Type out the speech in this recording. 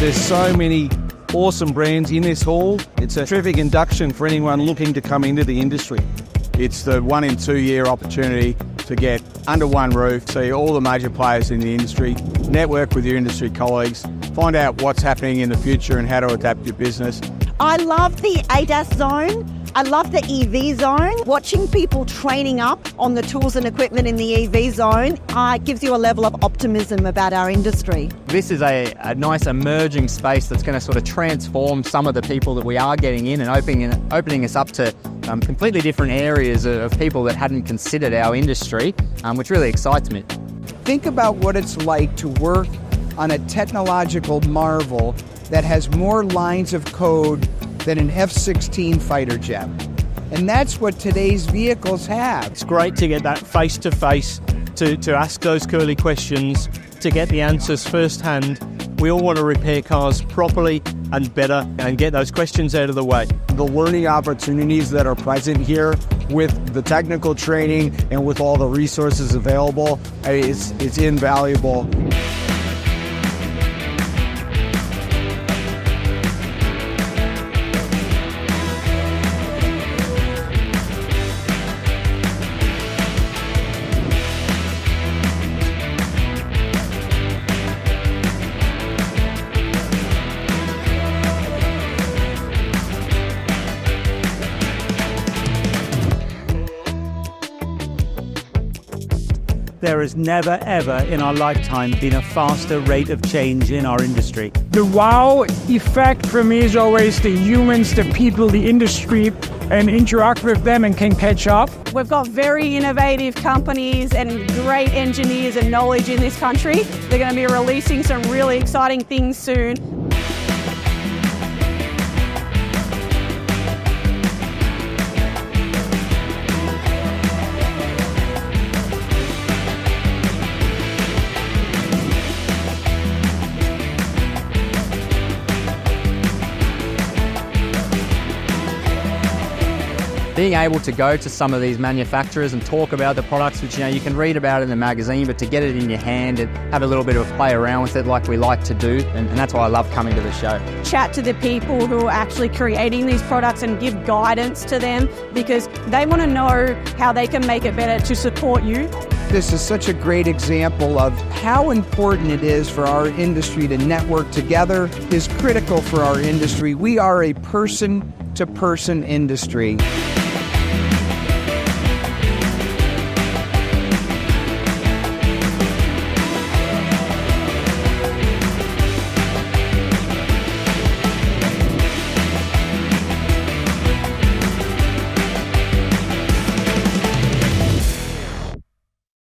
There's so many awesome brands in this hall. It's a terrific induction for anyone looking to come into the industry. It's the 1 in 2 year opportunity to get under one roof, see all the major players in the industry, network with your industry colleagues, find out what's happening in the future and how to adapt your business. I love the ADAS zone. I love the EV zone. Watching people training up on the tools and equipment in the EV zone gives you a level of optimism about our industry. This is a nice emerging space that's going to sort of transform some of the people that we are getting in and opening us up to completely different areas of people that hadn't considered our industry, which really excites me. Think about what it's like to work on a technological marvel that has more lines of code than an F-16 fighter jet. And that's what today's vehicles have. It's great to get that face-to-face, to ask those curly questions, to get the answers firsthand. We all want to repair cars properly and better and get those questions out of the way. The learning opportunities that are present here with the technical training and with all the resources available, it's invaluable. There has never, ever in our lifetime been a faster rate of change in our industry. The wow effect for me is always the humans, the people, the industry, and interact with them and can catch up. We've got very innovative companies and great engineers and knowledge in this country. They're going to be releasing some really exciting things soon. Being able to go to some of these manufacturers and talk about the products, which you can read about in the magazine, but to get it in your hand and have a little bit of a play around with it like we like to do, and that's why I love coming to the show. Chat to the people who are actually creating these products and give guidance to them, because they want to know how they can make it better to support you. This is such a great example of how important it is for our industry to network together. Is critical for our industry. We are a person-to-person industry.